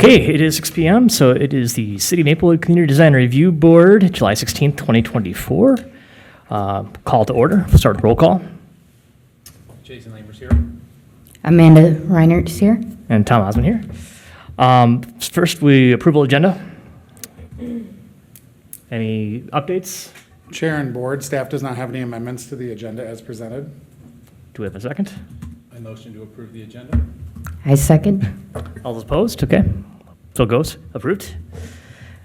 Okay, it is 6 p.m., so it is the City of Maplewood Community Design Review Board, July 16th, 2024. Call to order. We'll start with roll call. Jason Lamers here. Amanda Reinert is here. And Tom Osmond here. First, we approval agenda. Any updates? Chair and board, staff does not have any amendments to the agenda as presented. Do we have a second? I motion to approve the agenda. I second. All those opposed? Okay. So it goes. Approved.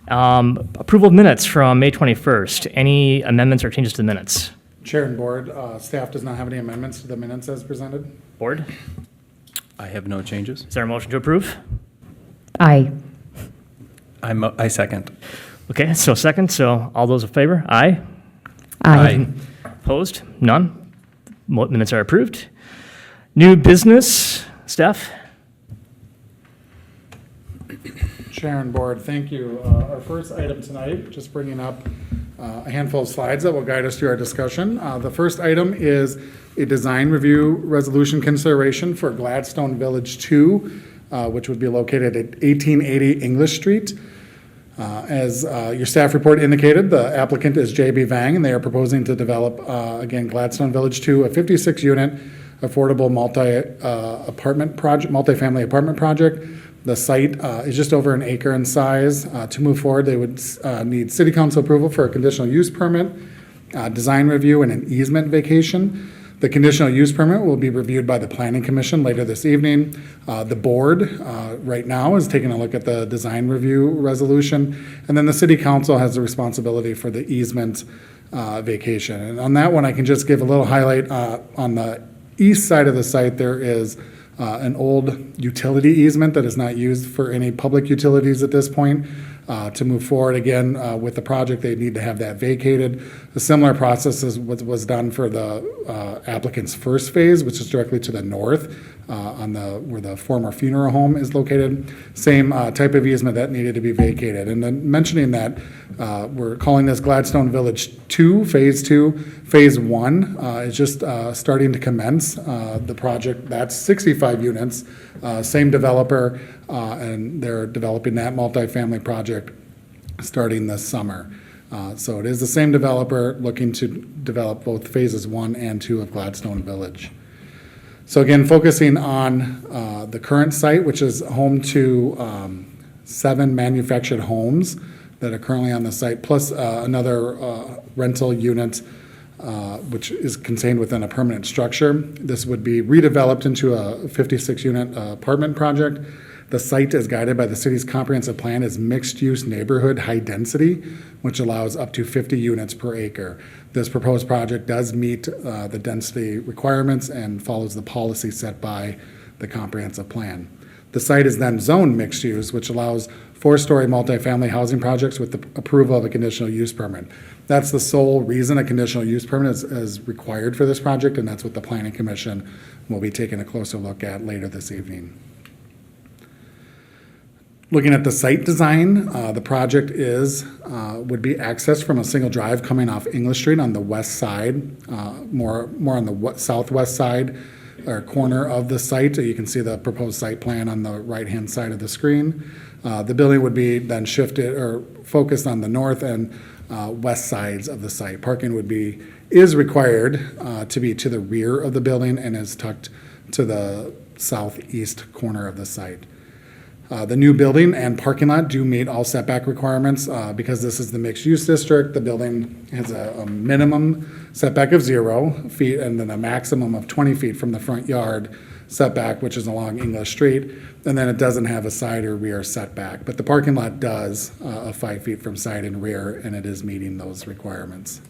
Approval of minutes from May 21st. Any amendments or changes to the minutes? Chair and board, staff does not have any amendments to the minutes as presented. Board? I have no changes. Is there a motion to approve? Aye. I second. Okay, so second. So all those in favor? Aye. Aye. Opposed? None. Minutes are approved. New business. Steph? Chair and board, thank you. Our first item tonight, just bringing up a handful of slides that will guide us through our discussion. The first item is a design review resolution consideration for Gladstone Village 2, which would be located at 1880 English Street. As your staff report indicated, the applicant is J.B. Vang, and they are proposing to develop, again, Gladstone Village 2, a 56-unit affordable multifamily apartment project. The site is just over an acre in size. To move forward, they would need city council approval for a conditional use permit, design review, and an easement vacation. The conditional use permit will be reviewed by the Planning Commission later this evening. The board right now is taking a look at the design review resolution, and then the city council has the responsibility for the easement vacation. And on that one, I can just give a little highlight. On the east side of the site, there is an old utility easement that is not used for any public utilities at this point. To move forward again with the project, they need to have that vacated. A similar process is what was done for the applicant's first phase, which is directly to the north where the former funeral home is located. Same type of easement that needed to be vacated. And then mentioning that we're calling this Gladstone Village 2, Phase 2. Phase 1 is just starting to commence. The project, that's 65 units, same developer, and they're developing that multifamily project starting this summer. So it is the same developer looking to develop both phases 1 and 2 of Gladstone Village. So again, focusing on the current site, which is home to 7 manufactured homes that are currently on the site, plus another rental unit which is contained within a permanent structure. This would be redeveloped into a 56-unit apartment project. The site is guided by the city's comprehensive plan as mixed-use neighborhood high density, which allows up to 50 units per acre. This proposed project does meet the density requirements and follows the policy set by the comprehensive plan. The site is then zoned mixed use, which allows 4-story multifamily housing projects with the approval of a conditional use permit. That's the sole reason a conditional use permit is required for this project, and that's what the Planning Commission will be taking a closer look at later this evening. Looking at the site design, the project would be accessed from a single drive coming off English Street on the west side, more on the southwest side or corner of the site. You can see the proposed site plan on the right-hand side of the screen. The building would be then shifted or focused on the north and west sides of the site. Parking is required to be to the rear of the building and is tucked to the southeast corner of the site. The new building and parking lot do meet all setback requirements because this is the mixed-use district. The building has a minimum setback of 0 feet and then a maximum of 20 feet from the front yard setback, which is along English Street. And then it doesn't have a side or rear setback. But the parking lot does 5 feet from side and rear, and it is meeting those requirements.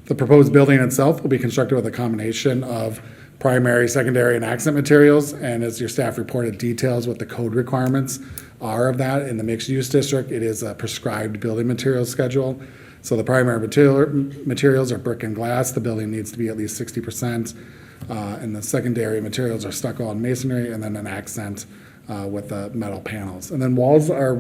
The proposed building itself will be constructed with a combination of primary, secondary, and accent materials, and as your staff reported details what the code requirements are of that. In the mixed-use district, it is a prescribed building materials schedule. So the primary materials are brick and glass. The building needs to be at least 60%, and the secondary materials are stucco and masonry, and then an accent with the metal panels. And then walls are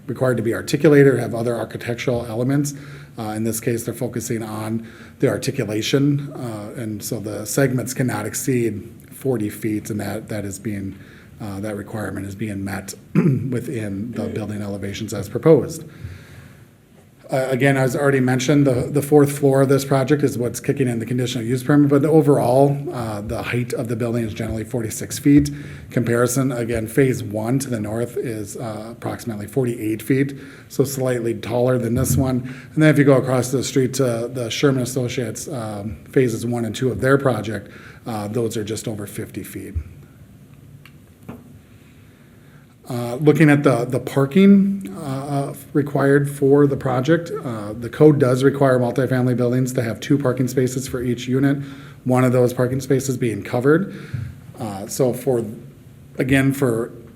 required to be articulated or have other architectural elements. In this case, they're focusing on the articulation, and so the segments cannot exceed 40 feet, and that is being that requirement is being met within the building elevations as proposed. Again, as already mentioned, the fourth floor of this project is what's kicking in the conditional use permit, but overall, the height of the building is generally 46 feet. Comparison, again, phase one to the north is approximately 48 feet, so slightly taller than this one. And then if you go across the street to the Sherman Associates, phases 1 and 2 of their project, those are just over 50 feet. Looking at the parking required for the project, the code does require multifamily buildings to have 2 parking spaces for each unit, one of those parking spaces being covered. So for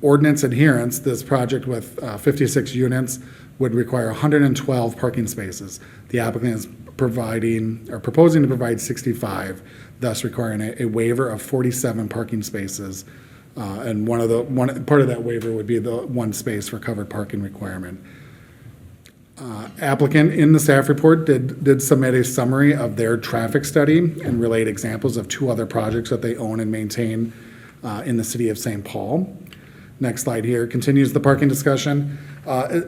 ordinance adherence, this project with 56 units would require 112 parking spaces. The applicant is proposing to provide 65, thus requiring a waiver of 47 parking spaces. And part of that waiver would be the 1 space for covered parking requirement. Applicant in the staff report did submit a summary of their traffic study and relate examples of 2 other projects that they own and maintain in the city of St. Paul. Next slide here continues the parking discussion.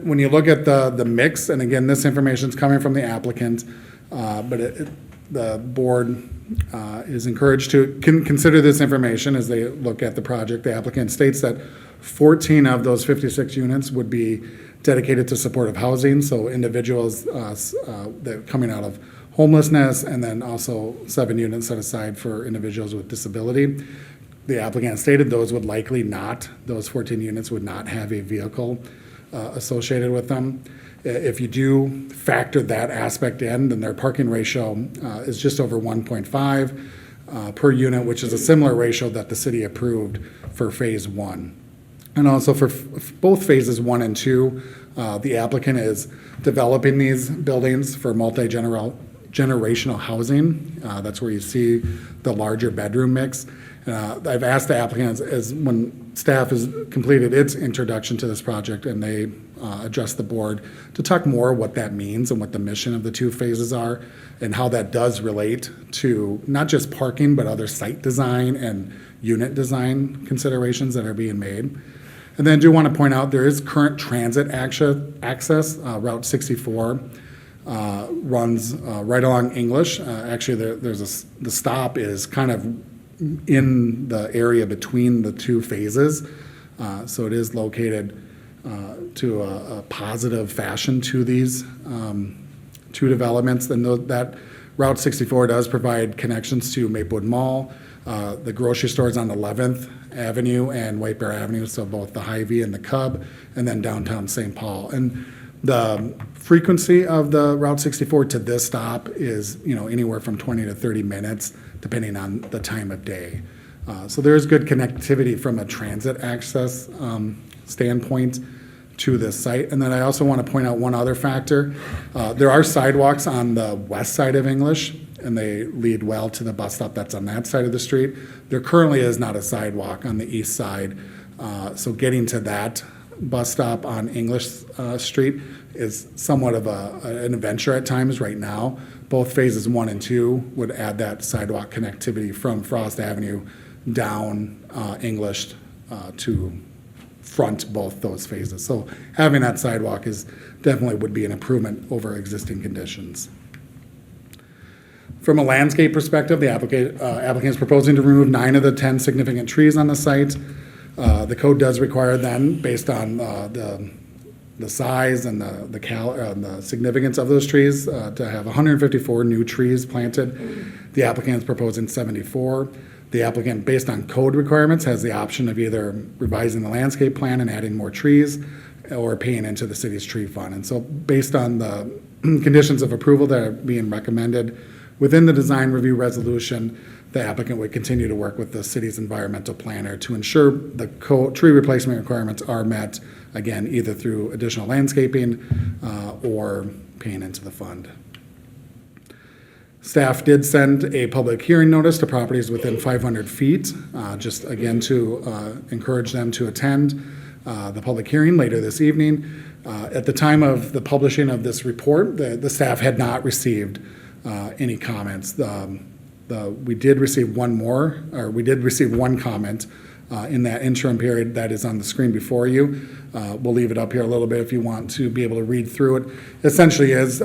When you look at the mix, and again, this information is coming from the applicant, but the board is encouraged to consider this information as they look at the project. The applicant states that 14 of those 56 units would be dedicated to supportive housing, so individuals that coming out of homelessness, and then also 7 units set aside for individuals with disability. The applicant stated those 14 units would not have a vehicle associated with them. If you do factor that aspect in, then their parking ratio is just over 1.5 per unit, which is a similar ratio that the city approved for phase 1. And also for both phases 1 and 2, the applicant is developing these buildings for multi-generational housing. That's where you see the larger bedroom mix. I've asked the applicants as when staff has completed its introduction to this project and they address the board to talk more what that means and what the mission of the 2 phases are and how that does relate to not just parking but other site design and unit design considerations that are being made. And then I do want to point out there is current transit access. Route 64 runs right along English. Actually, the stop is kind of in the area between the 2 phases. So it is located to a positive fashion to these 2 developments. And that Route 64 does provide connections to Maplewood Mall, the grocery stores on 11th Avenue and White Bear Avenue, so both the Hy-Vee and the Cub, and then downtown St. Paul. And the frequency of the Route 64 to this stop is, anywhere from 20 to 30 minutes, depending on the time of day. So there is good connectivity from a transit access standpoint to this site. And then I also want to point out one other factor. There are sidewalks on the west side of English, and they lead well to the bus stop that's on that side of the street. There currently is not a sidewalk on the east side. So getting to that bus stop on English Street is somewhat of an adventure at times right now. Both phases 1 and 2 would add that sidewalk connectivity from Frost Avenue down English to front both those phases. So having that sidewalk definitely would be an improvement over existing conditions. From a landscape perspective, the applicant is proposing to remove 9 of the 10 significant trees on the site. The code does require then, based on the size and the significance of those trees, to have 154 new trees planted. The applicant is proposing 74. The applicant, based on code requirements, has the option of either revising the landscape plan and adding more trees or paying into the city's tree fund. And so based on the conditions of approval that are being recommended within the design review resolution, the applicant would continue to work with the city's environmental planner to ensure the tree replacement requirements are met, again, either through additional landscaping or paying into the fund. Staff did send a public hearing notice to properties within 500 feet, just again to encourage them to attend the public hearing later this evening. At the time of the publishing of this report, the staff had not received any comments. We did receive one comment in that interim period that is on the screen before you. We'll leave it up here a little bit if you want to be able to read through it. Essentially is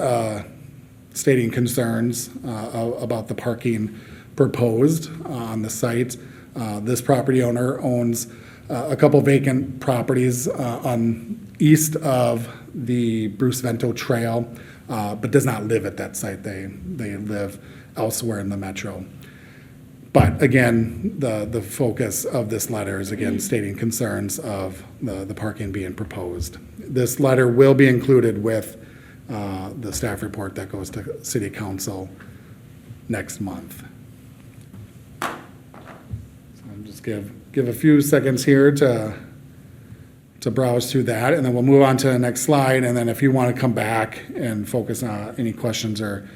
stating concerns about the parking proposed on the site. This property owner owns a couple vacant properties on east of the Bruce Vento Trail, but does not live at that site. They live elsewhere in the metro. But again, the focus of this letter is again stating concerns of the parking being proposed. This letter will be included with the staff report that goes to City Council next month. So I'll just give a few seconds here to browse through that, and then we'll move on to the next slide. And then if you want to come back and focus on any questions or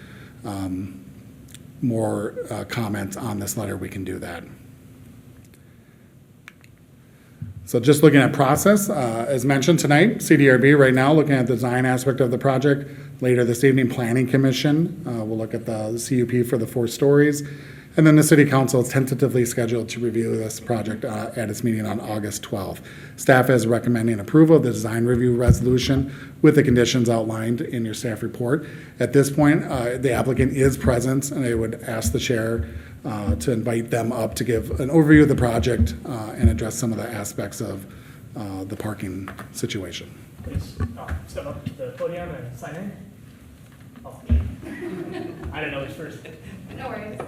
more comments on this letter, we can do that. So just looking at process, as mentioned tonight, CDRB right now looking at the design aspect of the project. Later this evening, Planning Commission will look at the CUP for the 4 stories. And then the City Council is tentatively scheduled to review this project at its meeting on August 12th. Staff is recommending approval of the design review resolution with the conditions outlined in your staff report. At this point, the applicant is present, and I would ask the chair to invite them up to give an overview of the project and address some of the aspects of the parking situation. Please step up to the podium and sign in. Oh. I don't know who's first. No worries.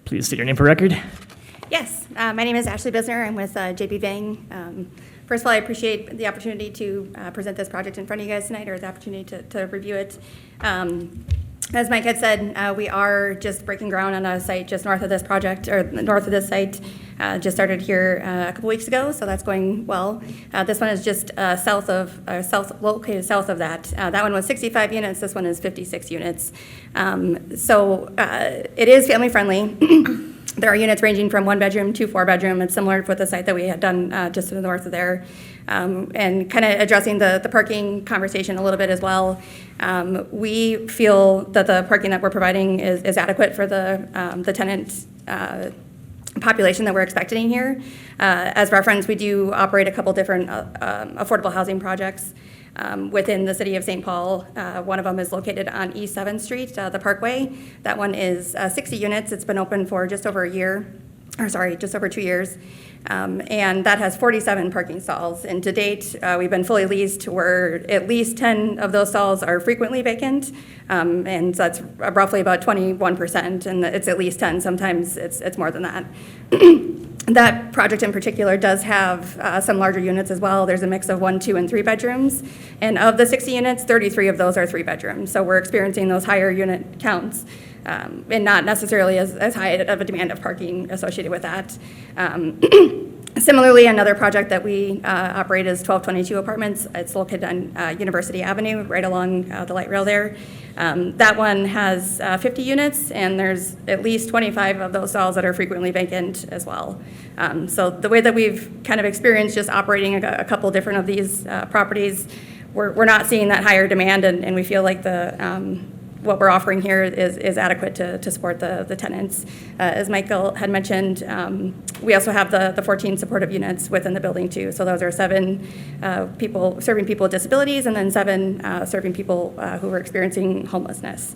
Please state your name for record. Yes, my name is Ashley Bisner. I'm with JP Vang. First of all, I appreciate the opportunity to present this project in front of you guys tonight, or the opportunity to review it. As Mike had said, we are just breaking ground on a site just north of this project, or north of this site. Just started here a couple weeks ago, so that's going well. This one is just located south of that. That one was 65 units. This one is 56 units. So it is family friendly. There are units ranging from 1 bedroom to 4 bedroom. It's similar with the site that we had done just to the north of there. And kind of addressing the parking conversation a little bit as well. We feel that the parking that we're providing is adequate for the tenant population that we're expecting here. As reference, we do operate a couple different affordable housing projects within the city of St. Paul. One of them is located on East 7th Street, the Parkway. That one is 60 units. It's been open for just over 2 years. And that has 47 parking stalls. And to date, we've been fully leased where at least 10 of those stalls are frequently vacant. And so that's roughly about 21%, and it's at least 10. Sometimes it's more than that. That project in particular does have some larger units as well. There's a mix of 1, 2, and 3 bedrooms. And of the 60 units, 33 of those are 3 bedrooms. So we're experiencing those higher unit counts. And not necessarily as high of a demand of parking associated with that. Similarly, another project that we operate is 1222 Apartments. It's located on University Avenue, right along the light rail there. That one has 50 units, and there's at least 25 of those stalls that are frequently vacant as well. So the way that we've kind of experienced just operating a couple different of these properties, we're not seeing that higher demand, and we feel like what we're offering here is adequate to support the tenants. As Michael had mentioned, we also have the 14 supportive units within the building too. So those are 7 people serving people with disabilities, and then 7 serving people who are experiencing homelessness.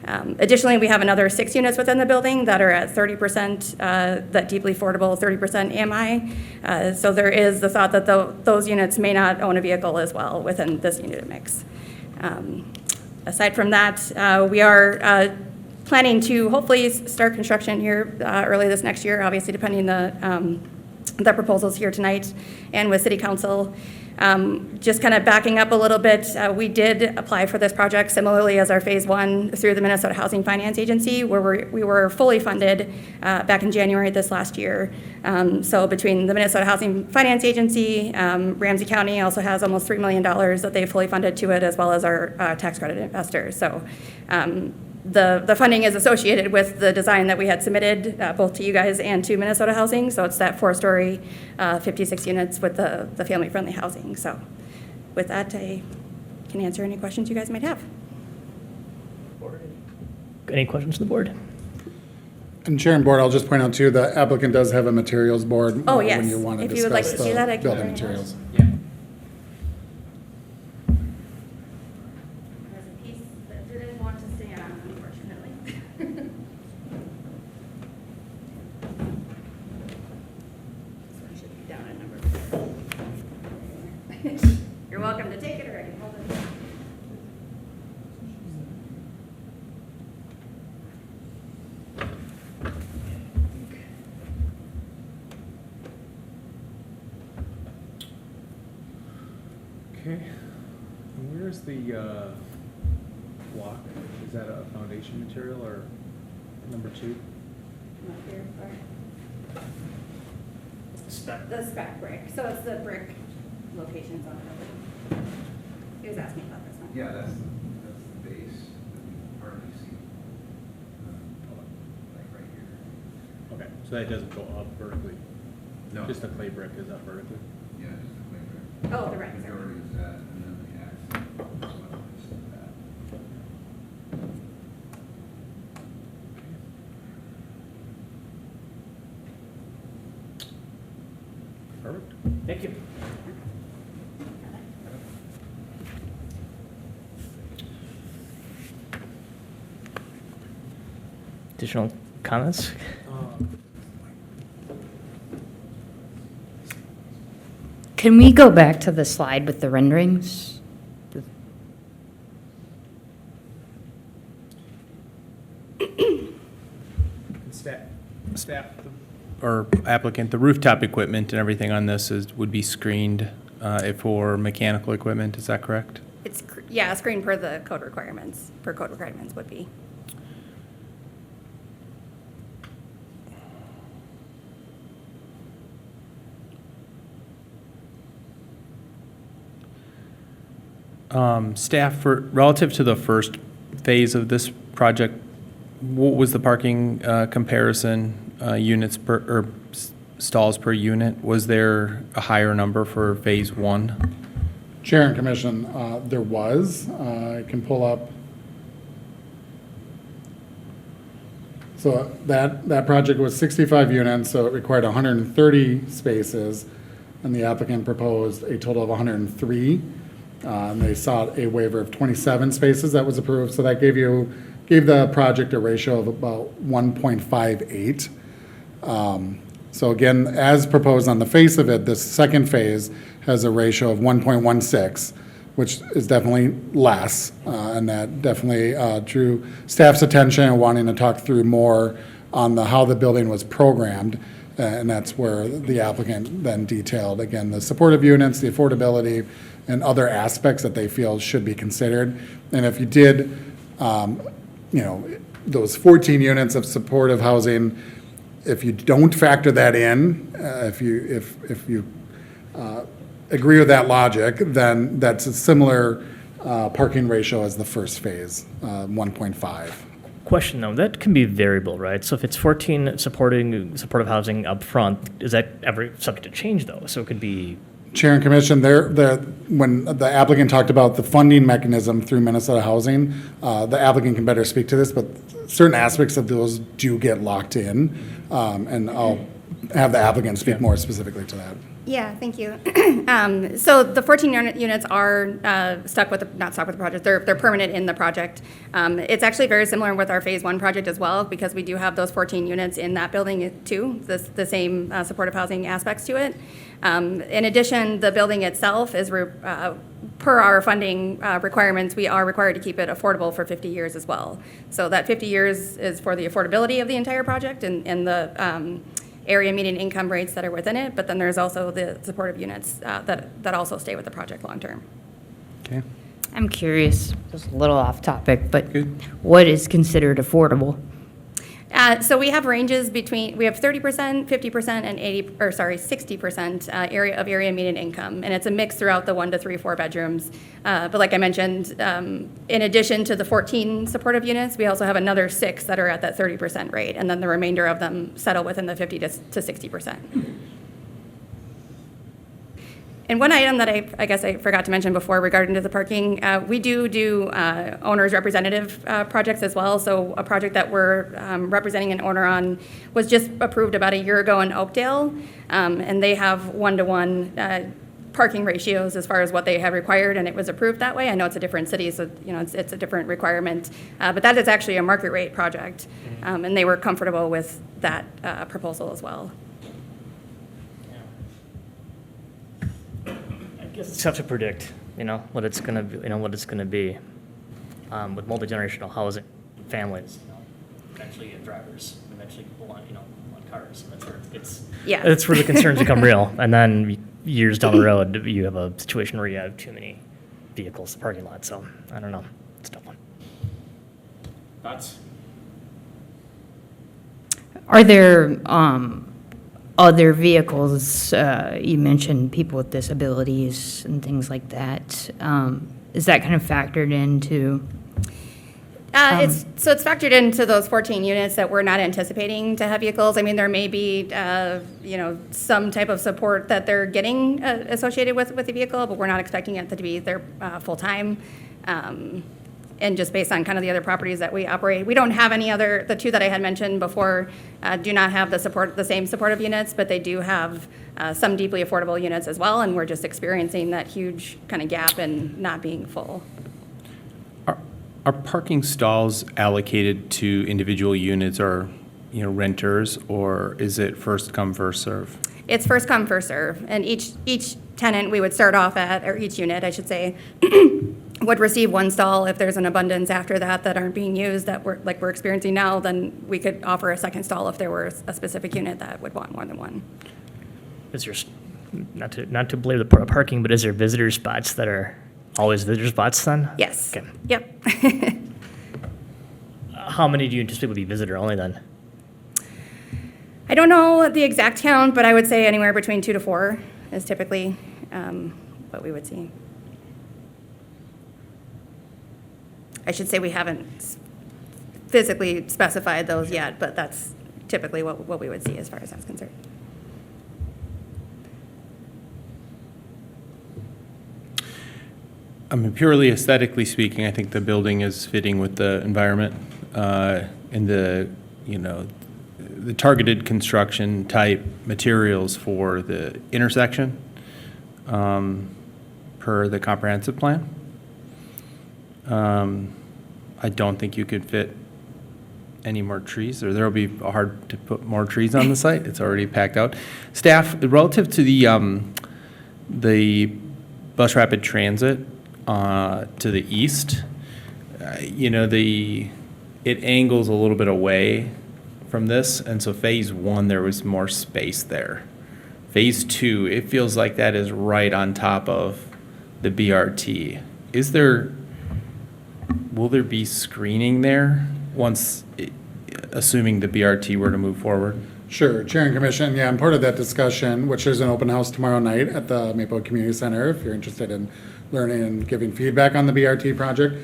Additionally, we have another 6 units within the building that are at 30%, that deeply affordable 30% AMI. So there is the thought that those units may not own a vehicle as well within this unit mix. Aside from that, we are planning to hopefully start construction here early this next year, obviously depending the proposals here tonight and with City Council. Just kind of backing up a little bit, we did apply for this project similarly as our Phase 1 through the Minnesota Housing Finance Agency, where we were fully funded back in January this last year. So between the Minnesota Housing Finance Agency, Ramsey County also has almost $3 million that they fully funded to it, as well as our tax credit investors. So the funding is associated with the design that we had submitted, both to you guys and to Minnesota Housing. So it's that 4-story, 56 units with the family-friendly housing. So with that, I can answer any questions you guys might have. Any questions from the board? And Chair and Board, I'll just point out too, the applicant does have a materials board. Oh, yes. When you want to If you would like discuss to see that, I the can building bring it up. materials. Yeah. There's a piece that didn't want to stay on, unfortunately. This one should be down at number 4. You're welcome to take it, or I can hold it. Okay. And where's the block? Is that a foundation material or number 2? Come up here, or the spec brick, so it's the brick locations on the building. He was asking about this one. Yeah, that's the base that we hardly see, like right here. Okay, so that doesn't go up vertically? No. Just the clay brick is up vertically? Yeah, just the clay brick. Oh, the right, sorry. Majority is that, and then the accent as well is that. Perfect. Thank you. Additional comments? Can we go back to the slide with the renderings? Staff, or applicant, the rooftop equipment and everything on this would be screened for mechanical equipment, is that correct? It's, yeah, screen per the code requirements, would be. Staff, relative to the first phase of this project, what was the parking comparison, units per, or stalls per unit? Was there a higher number for phase 1? Chair and Commission, there was. I can pull up. So that project was 65 units, so it required 130 spaces, and the applicant proposed a total of 103. And they sought a waiver of 27 spaces that was approved, so that gave the project a ratio of about 1.58. So again, as proposed on the face of it, this second phase has a ratio of 1.16, which is definitely less, and that definitely drew staff's attention and wanting to talk through more on how the building was programmed, and that's where the applicant then detailed, again, the supportive units, the affordability, and other aspects that they feel should be considered. And if you did, those 14 units of supportive housing, if you don't factor that in, if you agree with that logic, then that's a similar parking ratio as the first phase, 1.5. Question though, that can be variable, right? So if it's 14 supportive housing up front, is that ever subject to change though? So it could be. Chair and Commission, when the applicant talked about the funding mechanism through Minnesota Housing, the applicant can better speak to this, but certain aspects of those do get locked in, and I'll have the applicant speak more specifically to that. Yeah, thank you. So the 14 units are not stuck with the project, they're permanent in the project. It's actually very similar with our Phase 1 project as well, because we do have those 14 units in that building too, the same supportive housing aspects to it. In addition, the building itself is, per our funding requirements, we are required to keep it affordable for 50 years as well. So that 50 years is for the affordability of the entire project and the area median income rates that are within it, but then there's also the supportive units that also stay with the project long-term. Okay. I'm curious, just a little off topic, but Good. what is considered affordable? So we have ranges between, we have 30%, 50%, and 60% area median income. And it's a mix throughout the 1 to 3, 4 bedrooms. But like I mentioned, in addition to the 14 supportive units, we also have another 6 that are at that 30% rate. And then the remainder of them settle within the 50 to 60%. And one item that I guess I forgot to mention before regarding to the parking, we do owner's representative projects as well. So a project that we're representing an owner on was just approved about a year ago in Oakdale, and they have 1-to-1 parking ratios as far as what they have required, and it was approved that way. I know it's a different city, so it's a different requirement, but that is actually a market rate project, and they were comfortable with that proposal as well. It's tough to predict, what it's gonna be, with multi-generational housing, families, eventually get drivers, eventually people want cars. And Yeah. That's where the concerns become real. And then years down the road, you have a situation where you have too many vehicles in the parking lot. So I don't know. It's a tough one. Thoughts? Are there other vehicles, you mentioned people with disabilities and things like that. Is that kind of factored into? It's factored into those 14 units that we're not anticipating to have vehicles. I mean, there may be, some type of support that they're getting associated with the vehicle, but we're not expecting it to be there full-time. And just based on kind of the other properties that we operate, we don't have any other, the 2 that I had mentioned before do not have the same supportive units, but they do have some deeply affordable units as well, and we're just experiencing that huge kind of gap in not being full. Are parking stalls allocated to individual units or, renters, or is it first come, first serve? It's first come, first serve, and each tenant we would start off at, or each unit, I should say, would receive 1 stall. If there's an abundance after that aren't being used, that we're experiencing now, then we could offer a second stall if there were a specific unit that would want more than 1. Is there, not to belabor the parking, but is there visitor spots that are always visitor spots then? Yes. Okay. Yep. How many do you anticipate would be visitor only then? I don't know the exact count, but I would say anywhere between 2 to 4 is typically what we would see. I should say we haven't physically specified those yet, but that's typically what we would see as far as that's concerned. I mean, purely aesthetically speaking, I think the building is fitting with the environment and the targeted construction type materials for the intersection per the comprehensive plan. I don't think you could fit any more trees, or there'll be hard to put more trees on the site. It's already packed out. Staff, relative to the bus rapid transit to the east, it angles a little bit away from this, and so phase 1 there was more space there. Phase 2, it feels like that is right on top of the BRT. Will there be screening there once, assuming the BRT were to move forward? Sure, Chair and Commission, yeah, I'm part of that discussion, which there's an open house tomorrow night at the Maplewood Community Center if you're interested in learning and giving feedback on the BRT project.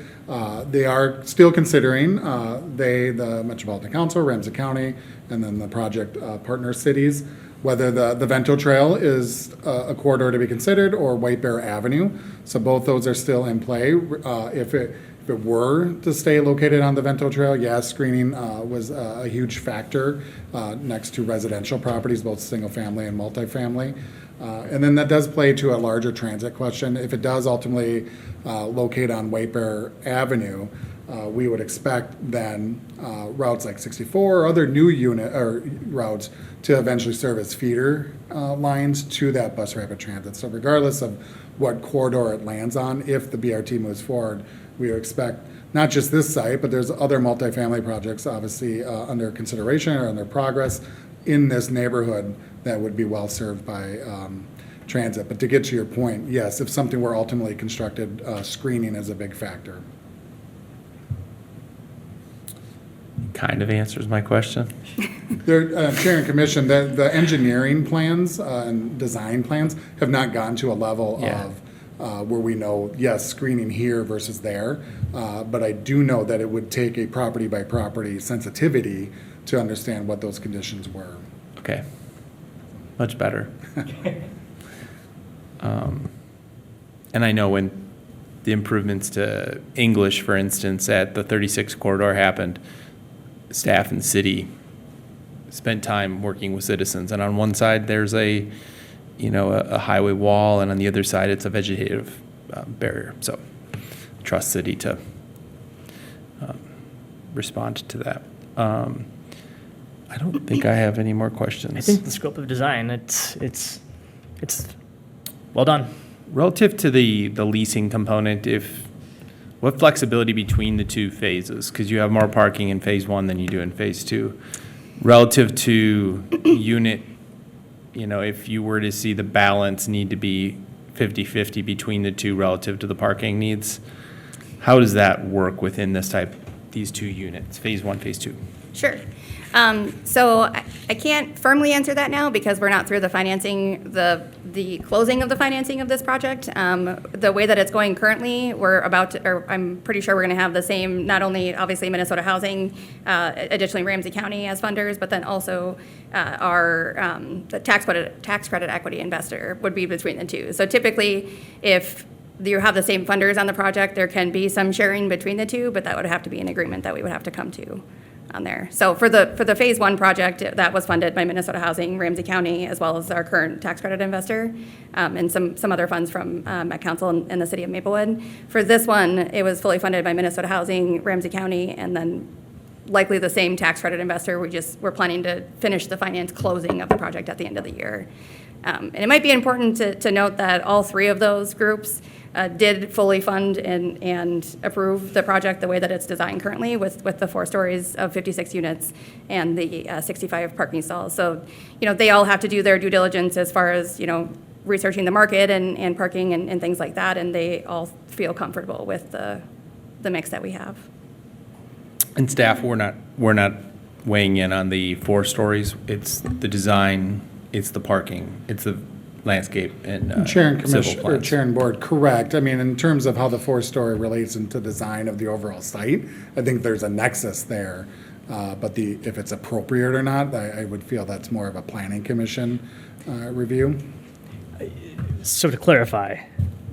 They are still considering, the Metropolitan Council, Ramsey County, and then the project partner cities, whether the Vento Trail is a corridor to be considered or White Bear Avenue. So both those are still in play. If it were to stay located on the Vento Trail, yes, screening was a huge factor next to residential properties, both single-family and multifamily. And then that does play to a larger transit question. If it does ultimately locate on White Bear Avenue, we would expect then routes like 64 or other new routes to eventually serve as feeder lines to that bus rapid transit. So regardless of what corridor it lands on, if the BRT moves forward, we would expect not just this site, but there's other multifamily projects obviously under consideration or under progress in this neighborhood that would be well served by transit. But to get to your point, yes, if something were ultimately constructed, screening is a big factor. kind of answers my question. Chair and Commission, the engineering plans and design plans have not gone to a level Yeah. of where we know, yes, screening here versus there. But I do know that it would take a property-by-property sensitivity to understand what those conditions were. Okay. Much better. And I know when the improvements to English, for instance, at the 36 corridor happened, staff and city spent time working with citizens. And on one side, there's a highway wall, and on the other side, it's a vegetative barrier. So trust city to respond to that. I don't think I have any more questions. I think the scope of design, it's well done. Relative to the leasing component, what flexibility between the two phases? Because you have more parking in phase one than you do in phase two. Relative to unit, if you were to see the balance need to be 50-50 between the two relative to the parking needs, how does that work within these two units, phase one, phase two? Sure. So I can't firmly answer that now because we're not through the financing, the closing of the financing of this project. The way that it's going currently, I'm pretty sure we're going to have the same, not only obviously Minnesota Housing, additionally Ramsey County as funders, but then also the tax credit equity investor would be between the two. So typically, if you have the same funders on the project, there can be some sharing between the two, but that would have to be an agreement that we would have to come to on there. So for the phase one project, that was funded by Minnesota Housing, Ramsey County, as well as our current tax credit investor, and some other funds from Met Council and the city of Maplewood. For this one, it was fully funded by Minnesota Housing, Ramsey County, and then likely the same tax credit investor. We're planning to finish the finance closing of the project at the end of the year. And it might be important to note that all three of those groups did fully fund and approve the project the way that it's designed currently with the 4 stories of 56 units and the 65 parking stalls. So, they all have to do their due diligence as far as, researching the market and parking and things like that, and they all feel comfortable with the mix that we have. And staff, we're not weighing in on the 4 stories. It's the design, it's the parking, it's the landscape and Chair and civil Commission, or plans. Chair and Board, correct. I mean, in terms of how the 4-story relates into design of the overall site, I think there's a nexus there. But if it's appropriate or not, I would feel that's more of a planning commission review. So to clarify,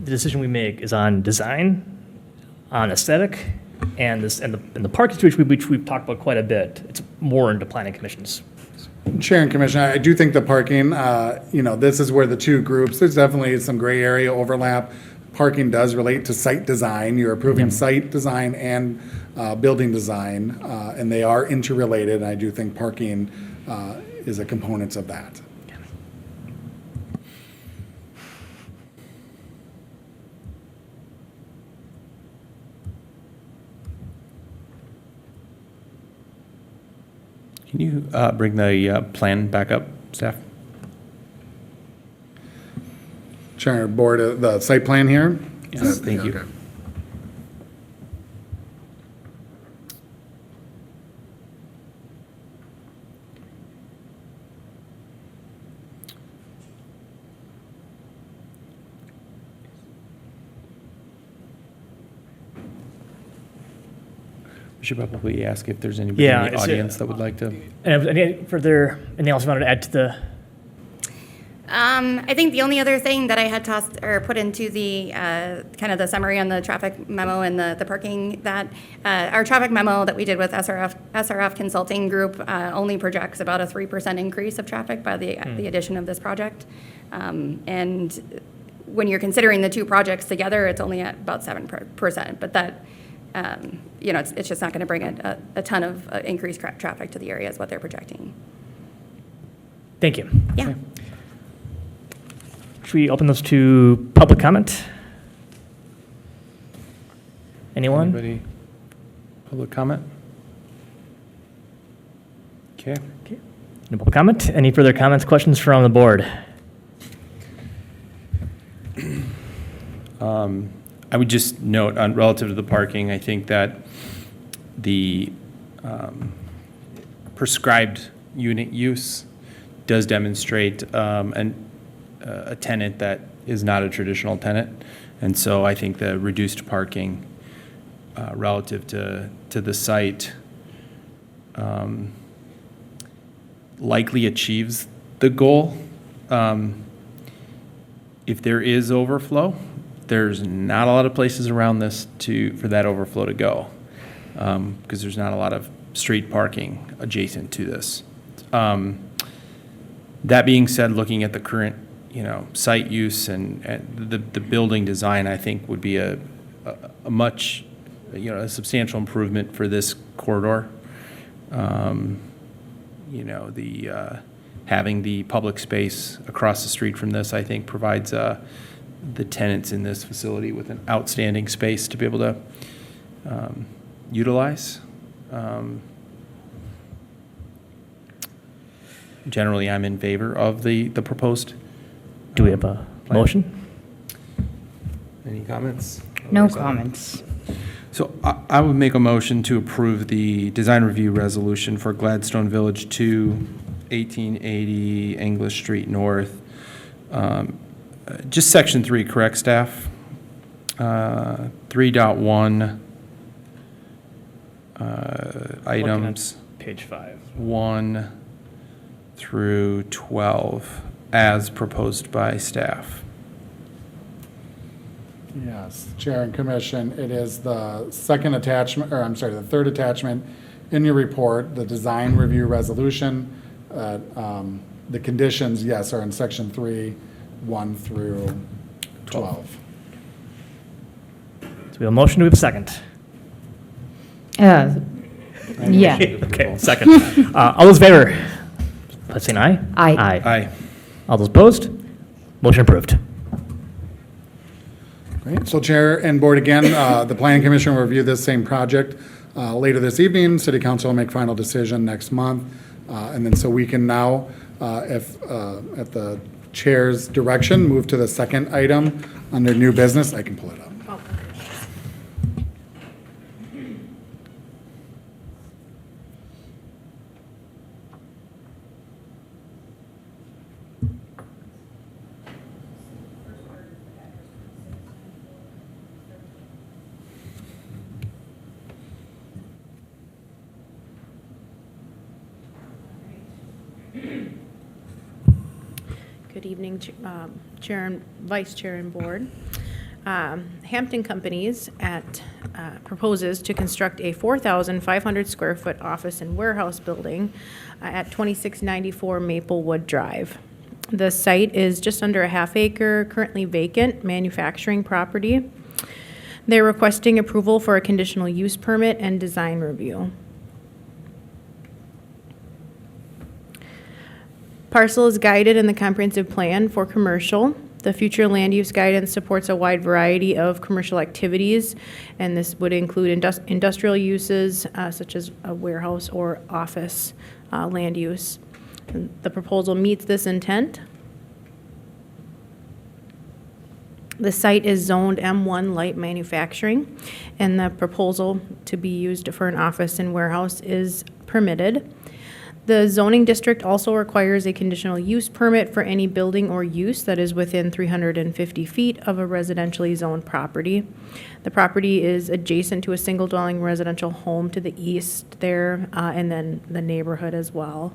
the decision we make is on design, on aesthetic, and the parking situation, which we've talked about quite a bit. It's more into planning commissions. Chair and Commission, I do think the parking, this is where the two groups, there's definitely some gray area overlap. Parking does relate to site design. You're approving site design and building design, and they are interrelated. And I do think parking is a component of that. Can you bring the plan back up, staff? Chair and Board, the site plan here? Yes, thank you. Okay. We should probably ask if there's anybody in the it's, audience that would like to. And anything else you wanted to add to the? I think the only other thing that I had tossed or put into the kind of the summary on the traffic memo and the parking, that our traffic memo that we did with SRF Consulting Group only projects about a 3% increase of traffic by the addition of this project. And when you're considering the two projects together, it's only at about 7%. But that, it's just not going to bring a ton of increased traffic to the area is what they're projecting. Thank you. Yeah. Okay. Should we open those to public comment? Anyone? Anybody? Public comment? Okay. Okay. No public comment? Any further comments, questions from the board? I would just note on relative to the parking, I think that the prescribed unit use does demonstrate a tenant that is not a traditional tenant. And so I think the reduced parking relative to the site likely achieves the goal. If there is overflow, there's not a lot of places around this for that overflow to go, because there's not a lot of street parking adjacent to this. That being said, looking at the current, site use and the building design, I think would be a much, a substantial improvement for this corridor. Having the public space across the street from this, I think, provides the tenants in this facility with an outstanding space to be able to utilize. Generally, I'm in favor of the proposed. Do we have a plan. motion? Any comments? No comments. So I would make a motion to approve the design review resolution for Gladstone Village 2, 1880 English Street North. Just section 3, correct, staff? 3.1 items Page 5. 1 through 12 as proposed by staff. Yes, Chair and Commission, it is the second attachment, or I'm sorry, the third attachment in your report, the design review resolution. The conditions, yes, are in section 3, 1 through 12. So we have a motion, do we have a second? Yeah. Okay, second. All those in favor, let's say aye. Aye. Aye. All those opposed? Motion approved. Great. So Chair and Board, again, the Planning Commission will review this same project later this evening. City Council will make final decision next month. And then so we can now, if at the Chair's direction, move to the second item under new business. I can pull it up. Good evening, Chair and Vice Chair and Board. Hampton Companies proposes to construct a 4,500 square foot office and warehouse building at 2694 Maplewood Drive. The site is just under a half acre, currently vacant manufacturing property. They're requesting approval for a conditional use permit and design review. Parcel is guided in the comprehensive plan for commercial. The future land use guidance supports a wide variety of commercial activities, and this would include industrial uses such as a warehouse or office land use. And the proposal meets this intent. The site is zoned M1 light manufacturing, and the proposal to be used for an office and warehouse is permitted. The zoning district also requires a conditional use permit for any building or use that is within 350 feet of a residentially zoned property. The property is adjacent to a single dwelling residential home to the east there, and then the neighborhood as well.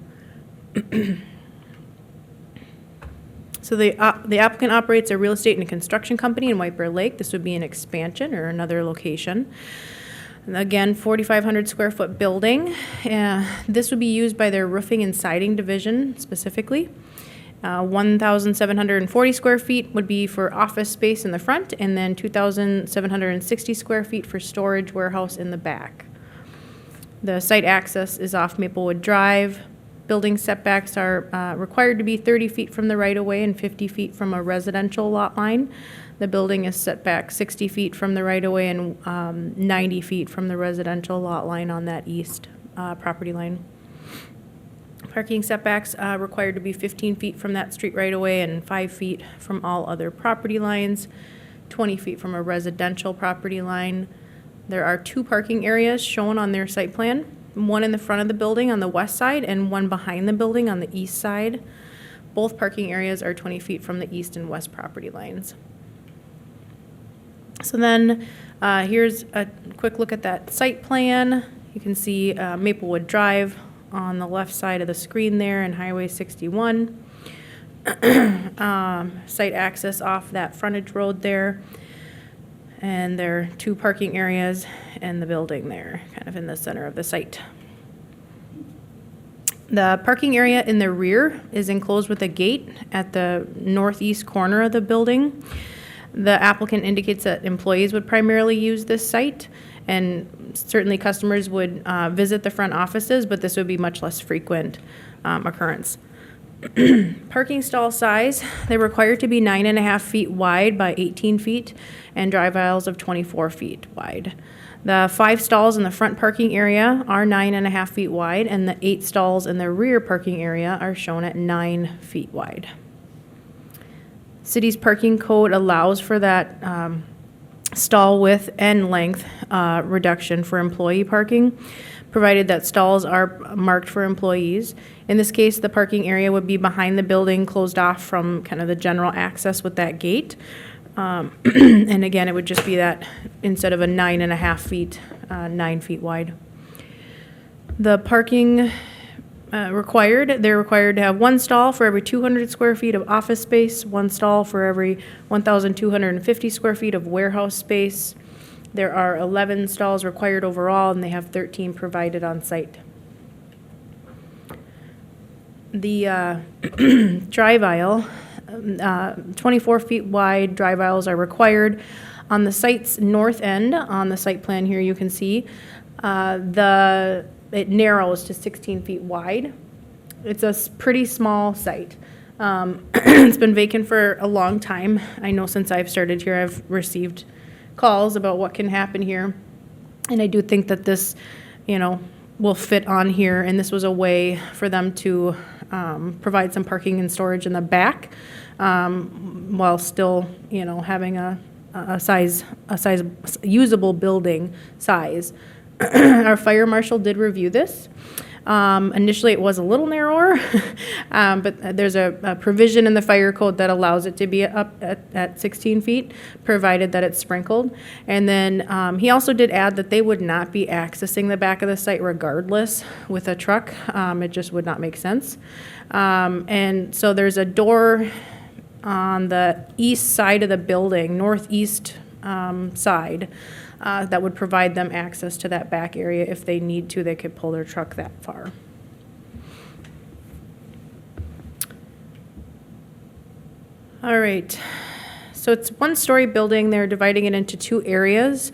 So the applicant operates a real estate and construction company in White Bear Lake. This would be an expansion or another location. Again, 4,500 square foot building. This would be used by their roofing and siding division specifically. 1,740 square feet would be for office space in the front, and then 2,760 square feet for storage warehouse in the back. The site access is off Maplewood Drive. Building setbacks are required to be 30 feet from the right-of-way and 50 feet from a residential lot line. The building is set back 60 feet from the right-of-way and 90 feet from the residential lot line on that east property line. Parking setbacks required to be 15 feet from that street right-of-way and 5 feet from all other property lines, 20 feet from a residential property line. There are 2 parking areas shown on their site plan, one in the front of the building on the west side and one behind the building on the east side. Both parking areas are 20 feet from the east and west property lines. So then, here's a quick look at that site plan. You can see Maplewood Drive on the left side of the screen there and Highway 61. Site access off that frontage road there. And there are 2 parking areas and the building there, kind of in the center of the site. The parking area in the rear is enclosed with a gate at the northeast corner of the building. The applicant indicates that employees would primarily use this site, and certainly customers would visit the front offices, but this would be much less frequent occurrence. Parking stall size, they're required to be 9.5 feet wide by 18 feet and drive aisles of 24 feet wide. The 5 stalls in the front parking area are 9.5 feet wide, and the 8 stalls in the rear parking area are shown at 9 feet wide. City's parking code allows for that stall width and length reduction for employee parking, provided that stalls are marked for employees. In this case, the parking area would be behind the building, closed off from kind of the general access with that gate. And again, it would just be that instead of a 9.5 feet, 9 feet wide. The parking they're required to have 1 stall for every 200 square feet of office space, 1 stall for every 1,250 square feet of warehouse space. There are 11 stalls required overall, and they have 13 provided on site. The drive aisle, 24 feet wide drive aisles are required. On the site's north end, on the site plan here, you can see it narrows to 16 feet wide. It's a pretty small site. It's been vacant for a long time. I know since I've started here, I've received calls about what can happen here. And I do think that this, will fit on here. And this was a way for them to provide some parking and storage in the back while still, having a usable building size. Our fire marshal did review this. Initially, it was a little narrower, but there's a provision in the fire code that allows it to be up at 16 feet, provided that it's sprinkled. And then he also did add that they would not be accessing the back of the site regardless with a truck. It just would not make sense. And so there's a door on the east side of the building, northeast side, that would provide them access to that back area. If they need to, they could pull their truck that far. All right, so it's 1-story building. They're dividing it into 2 areas.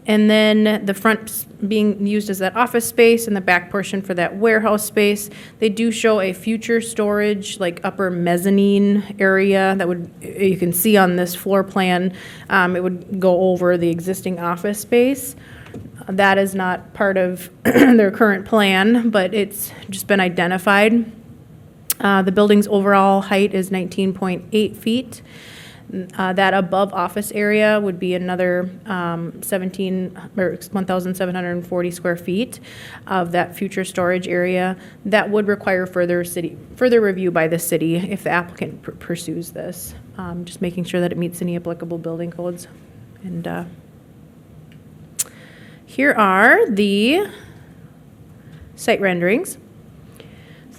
And then the front being used as that office space and the back portion for that warehouse space. They do show a future storage, like upper mezzanine area that you can see on this floor plan. It would go over the existing office space. That is not part of their current plan, but it's just been identified. The building's overall height is 19.8 feet. That above office area would be another 1,740 square feet of that future storage area. That would require further review by the city if the applicant pursues this. Just making sure that it meets any applicable building codes. And here are the site renderings.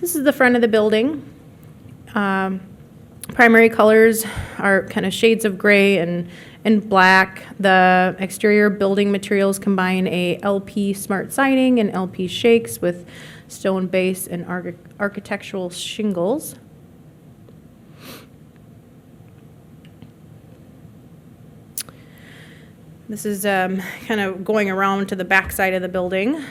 This is the front of the building. Primary colors are kind of shades of gray and black. The exterior building materials combine a LP smart siding and LP shakes with stone base and architectural shingles. This is kind of going around to the back side of the building.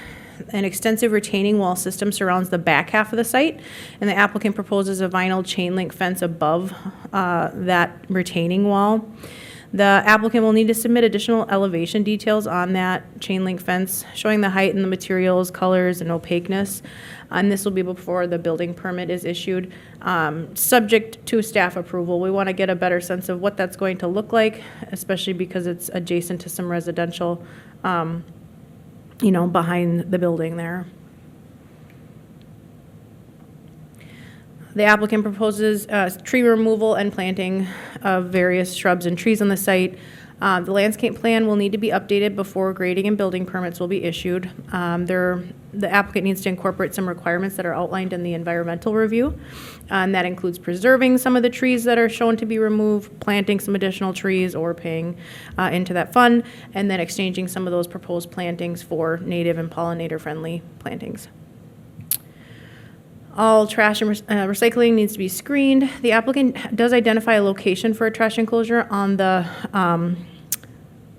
An extensive retaining wall system surrounds the back half of the site, and the applicant proposes a vinyl chain link fence above that retaining wall. The applicant will need to submit additional elevation details on that chain link fence, showing the height and the materials, colors, and opaqueness. And this will be before the building permit is issued, subject to staff approval. We want to get a better sense of what that's going to look like, especially because it's adjacent to some residential behind the building there. The applicant proposes tree removal and planting of various shrubs and trees on the site. The landscape plan will need to be updated before grading and building permits will be issued. The applicant needs to incorporate some requirements that are outlined in the environmental review. And that includes preserving some of the trees that are shown to be removed, planting some additional trees, or paying into that fund, and then exchanging some of those proposed plantings for native and pollinator-friendly plantings. All trash and recycling needs to be screened. The applicant does identify a location for a trash enclosure on the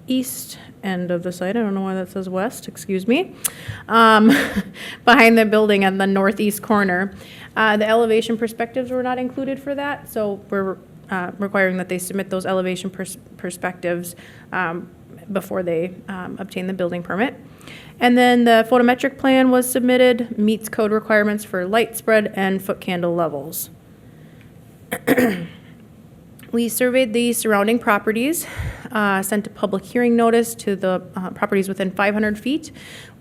east end of the site. I don't know why that says west, excuse me. Behind the building on the northeast corner. The elevation perspectives were not included for that, so we're requiring that they submit those elevation perspectives before they obtain the building permit. And then the photometric plan was submitted, meets code requirements for light spread and foot candle levels. We surveyed the surrounding properties, sent a public hearing notice to the properties within 500 feet.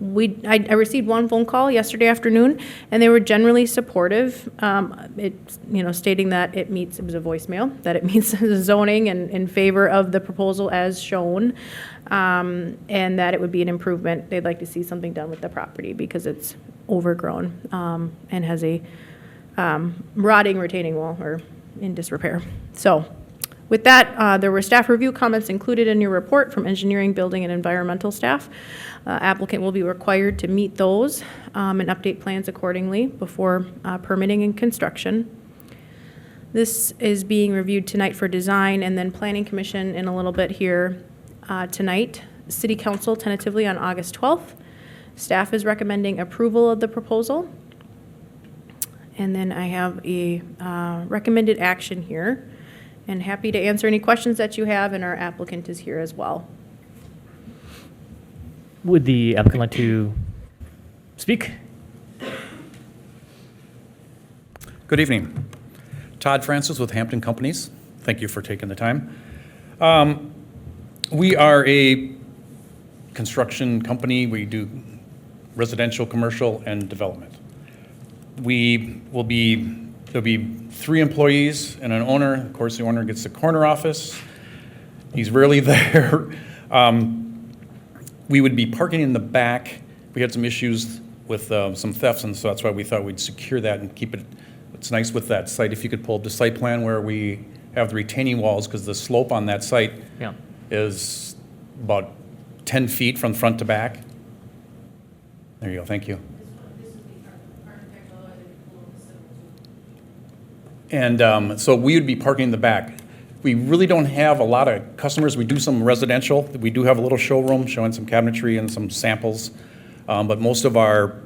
I received one phone call yesterday afternoon, and they were generally supportive. Stating that it was a voicemail, that it meets the zoning and in favor of the proposal as shown, and that it would be an improvement. They'd like to see something done with the property because it's overgrown and has a rotting retaining wall or in disrepair. So with that, there were staff review comments included in your report from engineering, building, and environmental staff. Applicant will be required to meet those and update plans accordingly before permitting and construction. This is being reviewed tonight for design, and then Planning Commission in a little bit here tonight. City Council tentatively on August 12th. Staff is recommending approval of the proposal. And then I have a recommended action here, and happy to answer any questions that you have, and our applicant is here as well. Would the applicant like to speak? Good evening. Todd Francis with Hampton Companies. Thank you for taking the time. We are a construction company. We do residential, commercial, and development. There'll be 3 employees and an owner. Of course, the owner gets the corner office. He's rarely there. We would be parking in the back. We had some issues with some thefts, and so that's why we thought we'd secure that and keep it. It's nice with that site. If you could pull up the site plan where we have the retaining walls, because the slope on that site is about 10 feet from front to back. There you go. Thank you. And so we would be parking in the back. We really don't have a lot of customers. We do some residential. We do have a little showroom showing some cabinetry and some samples. But most of our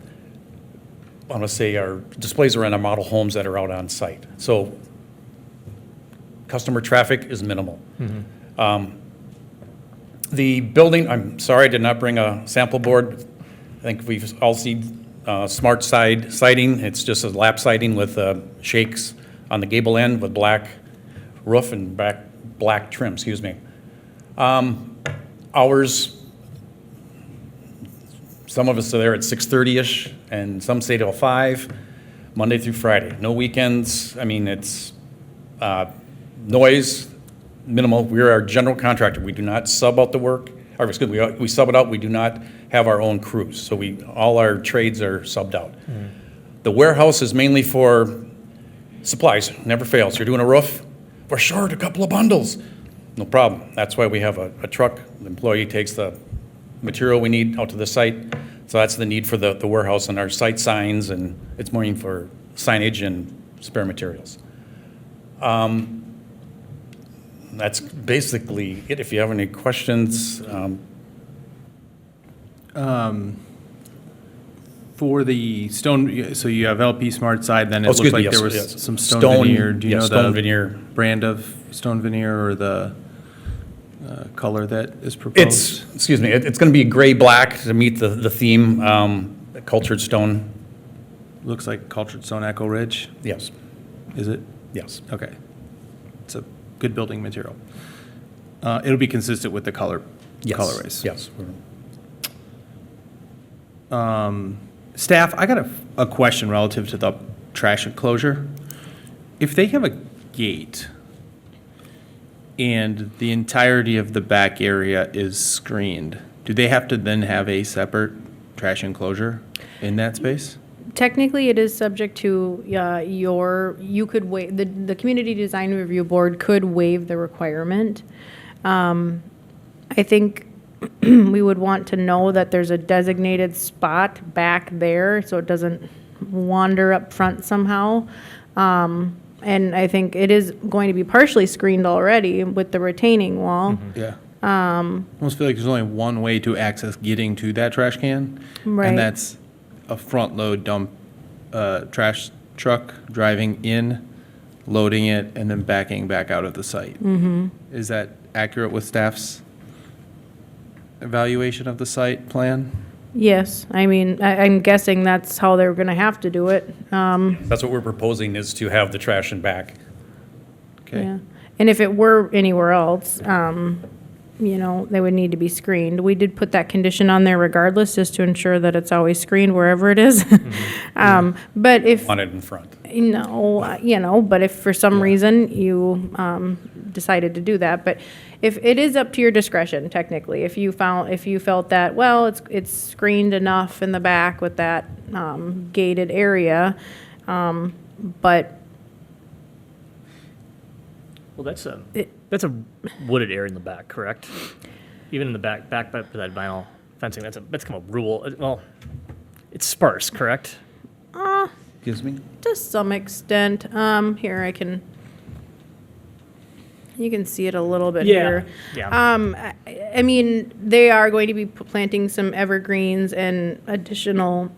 displays are in our model homes that are out on site. So customer traffic is minimal. Mm-hmm. The building, I'm sorry I did not bring a sample board. I think we've all seen smart side siding. It's just a lap siding with shakes on the gable end with black roof and black trim, excuse me. Hours, some of us are there at 6:30-ish, and some stay till 5, Monday through Friday. No weekends. I mean, it's noise, minimal. We're our general contractor. We do not sub out the work. Or excuse me, we sub it out. We do not have our own crews. So all our trades are subbed out. Mm. The warehouse is mainly for supplies, never fails. You're doing a roof, we're short a couple of bundles. No problem. That's why we have a truck. The employee takes the material we need out to the site. So that's the need for the warehouse and our site signs, and it's more for signage and spare materials. That's basically it. If you have any questions. For the stone, so you have LP Smart side, then it looks like there was some stone veneer. Do you know stone the veneer brand of stone veneer or the color that is proposed? It's going to be gray-black to meet the theme, cultured stone. Looks like cultured stone Echo Ridge. Yes. Is it? Yes. Okay. It's a good building material. It'll be consistent with the colorways. Yes. Staff, I got a question relative to the trash enclosure. If they have a gate and the entirety of the back area is screened, do they have to then have a separate trash enclosure in that space? Technically, it is subject to you could waive, the Community Design Review Board could waive the requirement. I think we would want to know that there's a designated spot back there so it doesn't wander up front somehow. And I think it is going to be partially screened already with the retaining wall. Yeah. Almost feel like there's only one way to access getting to that trash can. Right. And that's a front load dump, trash truck driving in, loading it, and then backing back out of the site. Is that accurate with staff's evaluation of the site plan? Yes, I mean, I'm guessing that's how they're going to have to do it. That's what we're proposing, is to have the trash and back. Okay. Yeah. And if it were anywhere else, you know, they would need to be screened. We did put that condition on there regardless, just to ensure that it's always screened wherever it is. But if, On it in front. no, you know, but if for some reason you decided to do that, but if it is up to your discretion, technically, if you felt that, well, it's screened enough in the back with that gated area, but Well, that's a wooded area in the back, correct? Even in the back by that vinyl fencing, that's kind of a rule. Well, it's sparse, correct? Excuse me? to some extent, here you can see it a little bit here. Yeah. I mean, they are going to be planting some evergreens and additional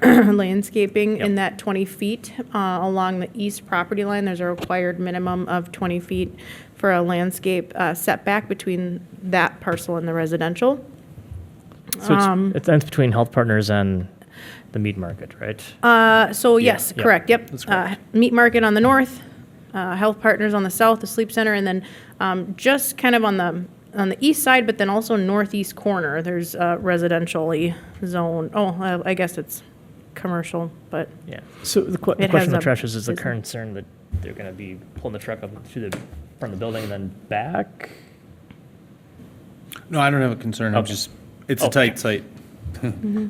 landscaping in Yep. that 20 feet along the east property line. There's a required minimum of 20 feet for a landscape setback between that parcel and the residential. So it's between Health Partners and the meat market, right? So yes, yeah. correct, yep. That's correct. Meat Market on the north, Health Partners on the south, the Sleep Center, and then just kind of on the east side, but then also northeast corner, there's residentially zoned. Oh, I guess it's commercial, but Yeah. So the It has question on a the trash is the business. concern that they're going to be pulling the truck up to the front of the building and then back? No, I don't have a concern. I'm Okay. just, it's a Okay. tight site.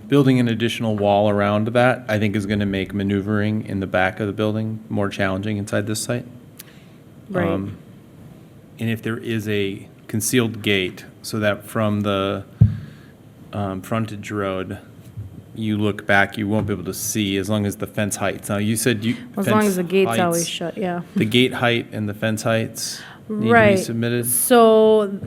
Building an additional wall around that, I think, is going to make maneuvering in the back of the building more challenging inside this site. right. And if there is a concealed gate, so that from the frontage road, you look back, you won't be able to see as long as the fence heights. Now, you said you. As long as the fence gate's always heights- shut, yeah. The gate height and the fence heights need to be Right. submitted? So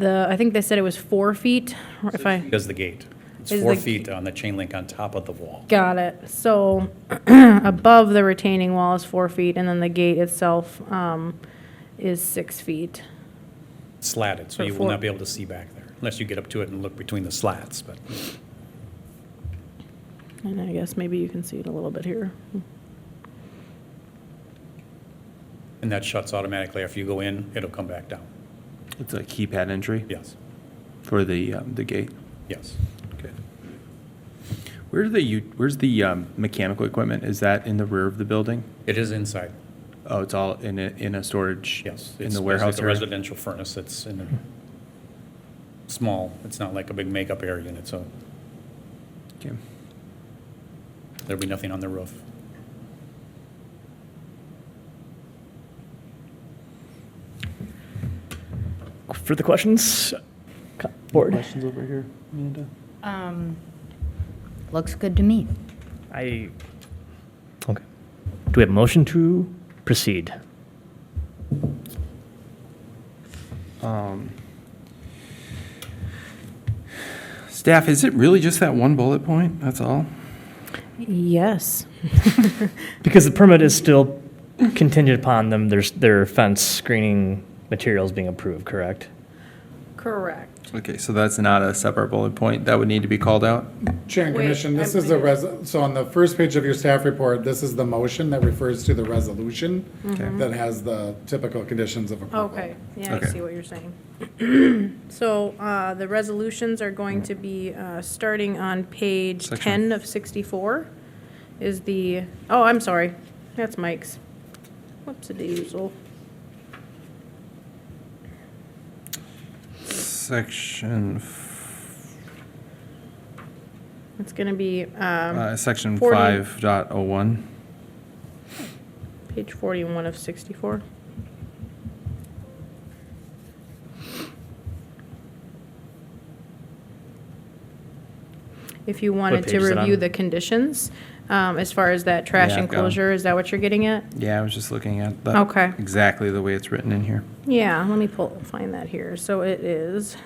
I think they said it was 4 feet, if I. Because the gate. It's Is 4 the- feet on the chain link on top of the wall. Got it. So above the retaining wall is 4 feet, and then the gate itself is 6 feet. Slatted, so For you will four- not be able to see back there, unless you get up to it and look between the slats, but. And I guess maybe you can see it a little bit here. And that shuts automatically. After you go in, it'll come back down. It's a keypad entry Yes, for the gate? yes. Okay. Where's the mechanical equipment? Is that in the rear of the building? It is inside, Oh, it's all in a storage? yes. In It's the basically warehouse a area? residential furnace. It's in a small, it's not like a big makeup air unit, so Okay. there'll be nothing on the roof. Further questions? Board? Questions over here, Amanda? Looks good to me. Okay. Do we have a motion to proceed? Staff, is it really just that one bullet point? That's all? Yes. Because the permit is still contingent upon their fence screening materials being approved, correct? Correct. Okay, so that's not a separate bullet point. That would need to be called out? Chair and Wait, Commission, this I is so on the first page of your staff report, this is the motion that refers to the resolution that has the typical conditions of approval. Okay, yeah, I Okay. see what you're saying. So, the resolutions are going to be, starting on page Section. 10 of 64 is the, oh, I'm sorry, that's Mike's. Whoops-a-doozle. Section, It's gonna be, section 40. 5.01. page 41 of 64. If you wanted page to is it review on? the conditions, as far as that trash Yeah, I've got 'em. enclosure, is that what you're getting at? Yeah, I was just looking at that. Okay. Exactly the way it's written in here. Yeah, let me find that here. So it is,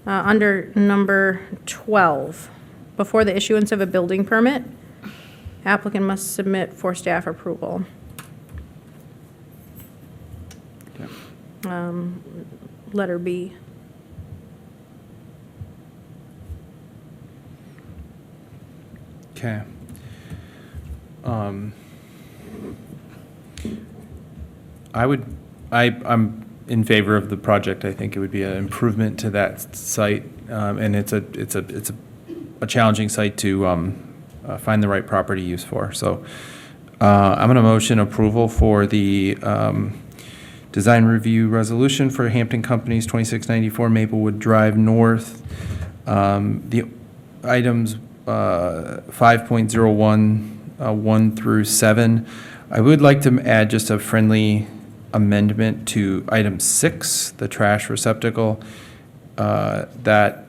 under number 12, before the issuance of a building permit, applicant must submit for staff approval. Okay. Letter B. Okay. I'm in favor of the project. I think it would be an improvement to that site. And it's a challenging site to find the right property use for. So I'm going to motion approval for the design review resolution for Hampton Companies 2694 Maplewood Drive North. The items 5.01, 1 through 7. I would like to add just a friendly amendment to item 6, the trash receptacle, that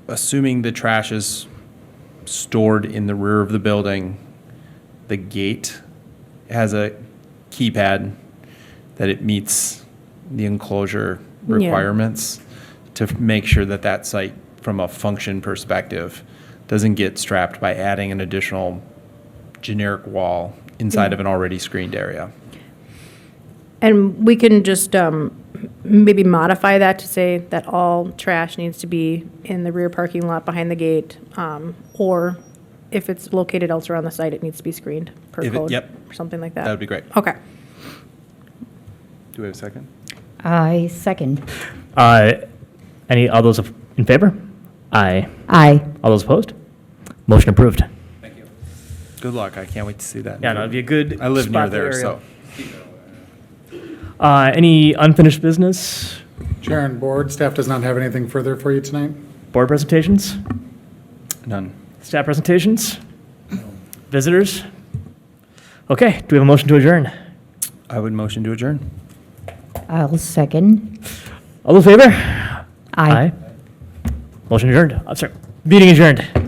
assuming the trash is stored in the rear of the building, the gate has a keypad that it meets the enclosure Yeah. requirements to make sure that that site, from a function perspective, doesn't get strapped by adding an additional generic wall inside of an already screened area. And we can just maybe modify that to say that all trash needs to be in the rear parking lot behind the gate, or if it's located elsewhere on the site, it needs to be screened per If it- code. yep. Or something like that. That would be great. Okay. Do we have a second? I second. All those in favor? Aye. Aye. All those opposed? Motion approved. Good luck. I can't wait to see that. Yeah, no, it'd be a good. I live near spot there, area. so. Any unfinished business? Chair and Board, staff does not have anything further for you tonight. Board presentations? None. Staff presentations? Visitors? Okay, do we have a motion to adjourn? I would motion to adjourn. I'll second. All in favor? Aye. Motion adjourned. I'm sorry. Meeting adjourned.